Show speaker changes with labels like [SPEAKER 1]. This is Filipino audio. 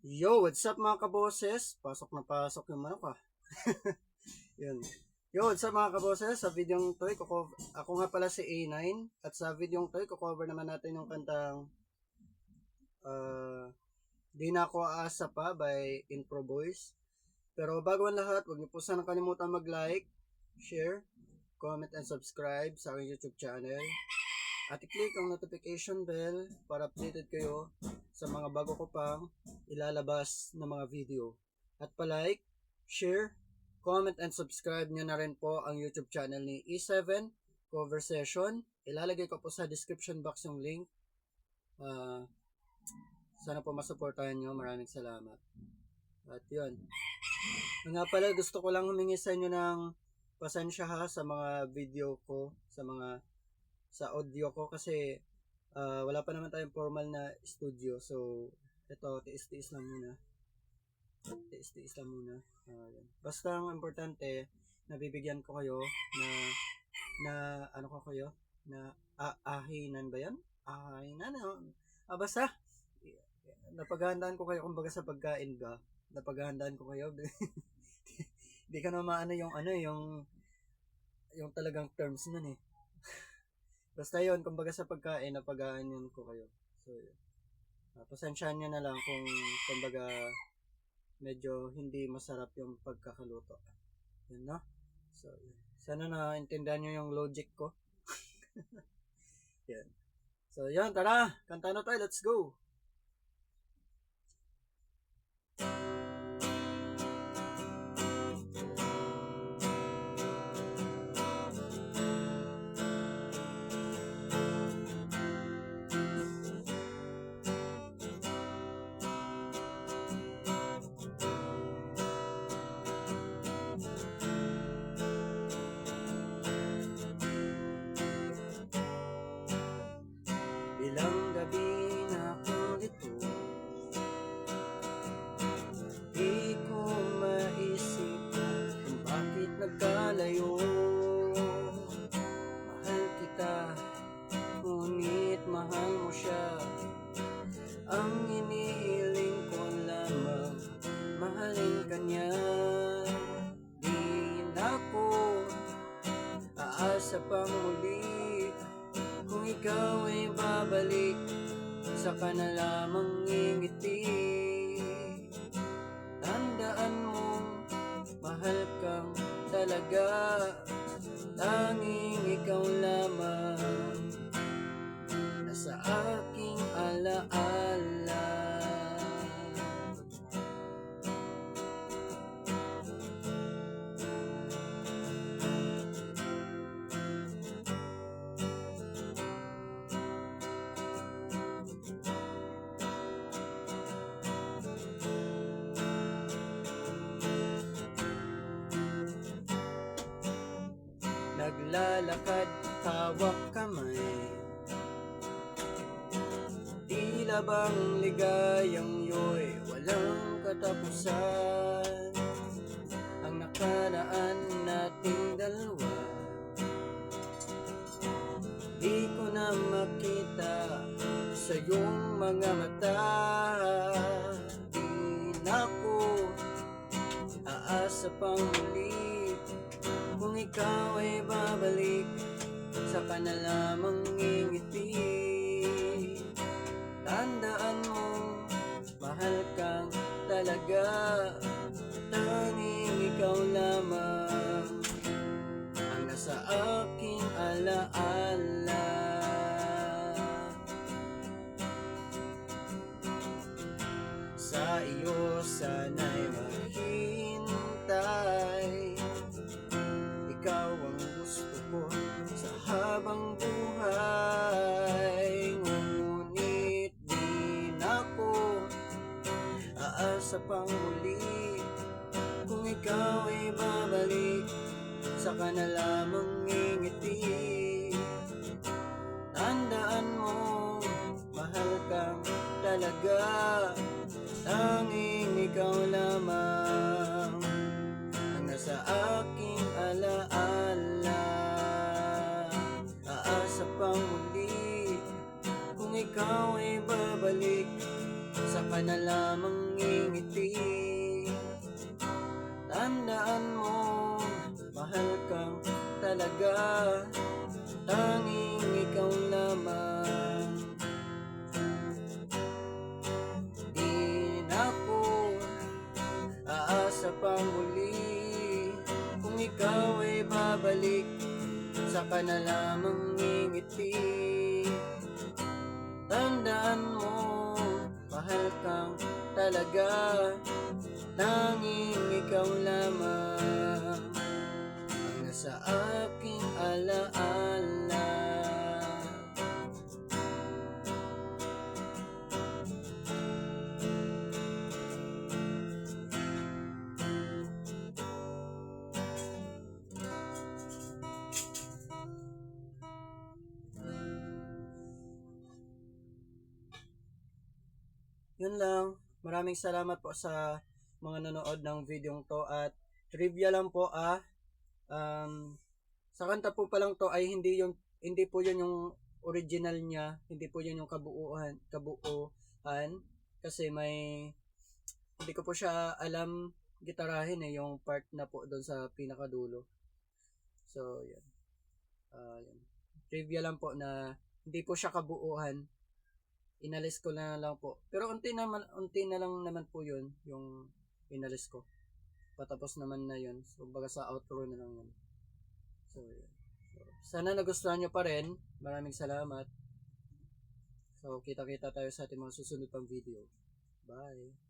[SPEAKER 1] Yo, what's up mga kaboses? Pasok na pasok yung manok ah. Yun. Yo, what's up mga kaboses? Sa videong to, ako nga pala si A9. At sa videong to, cover naman natin yung kantang Di Na Ako Aasa Pa by Impro Boys. Pero bago ang lahat, huwag niyo po sana kalimutan mag-like, share, comment, and subscribe sa aking YouTube channel. At i-click ang notification bell para updated kayo sa mga bago ko pang ilalabas na mga video. At pa-like, share, comment, and subscribe nyo na rin po ang YouTube channel ni E7 Cover Session. Ilalagay ko po sa description box yung link. Sana po masuportahan nyo. Maraming salamat. At yun. Nga pala, gusto ko lang humingi sa inyo ng pasensya ha sa mga video ko, sa audio ko kasi wala pa naman tayong formal na studio. So, ito, tiis-tiis lang muna. Tiis-tiis lang muna. Basta ang importante, nabibigyan ko kayo ano ko kayo? Ahinan ba yan? Ahinan? Basta, napaghahandaan ko kayo kumbaga sa pagkain ba? Napaghahandaan ko kayo. Di ka na maano yung talagang terms nun eh. Basta yun, kumbaga sa pagkain, napag-aanyan ko kayo. So, yun. Pasensyahan nyo na lang kung, kumbaga, medyo hindi masarap yung pagkakaluto. Yun, no? So, yun. Sana naintindihan nyo yung logic ko. Yan. So, yun, tara! Kanta na tayo, let's go! Ilang gabi na akong ito, di ko maisip kung bakit nagkalayo. Mahal kita, ngunit mahal mo siya. Ang inihiling ko lamang, mahalin ka niya. Di na ko aasa pang muli, kung ikaw ay babalik, saka na lamang ngingiti. Tandaan mong mahal kang talaga, tanging ikaw lamang nasa aking alaala. Naglalakad, hawak kamay, tila bang ligayang yo'y walang katapusan. Ang nakaraan nating dalawa, di ko na makita sa iyong mga mata. Di na ko aasa pang muli, kung ikaw ay babalik, saka na lamang ngingiti. Tandaan mo, mahal kang talaga, tanging ikaw lamang ang nasa aking alaala. Sa iyo sana'y maghintay, ikaw ang gusto ko sa habang buhay. Ngunit di na ko aasa pang muli, kung ikaw ay babalik, saka na lamang ngingiti. Tandaan mo, mahal kang talaga, tanging ikaw lamang ang nasa aking alaala. Aasa pang muli, kung ikaw ay babalik, saka saka na lamang ngingiti. Tandaan mo, mahal kang talaga, tanging ikaw lamang. Di na ako aasa pang muli, kung ikaw ay babalik, saka na lamang ngingiti. Tandaan mo, mahal kang talaga, tanging ikaw lamang ang nasa aking alaala. Yun lang. Maraming salamat po sa mga nanood ng video to, at trivia lang po sa kanta po pa lang to ay hindi po yun yung original niya, hindi po yun yung kabuuan kasi hindi ko po siya alam gitarahin yung part na po doon sa pinakadulo. So yun. Yun. Trivia lang po na hindi po siya kabuuan. Inalis ko na lang po. Pero unti na lang naman po yun, yung inalis ko. Patapos naman na yun. So, baga sa outro na lang yun. So, yun. So, sana nagustuhan nyo pa rin. Maraming salamat. So, kita-kita tayo sa ating mga susunod pang video. Bye!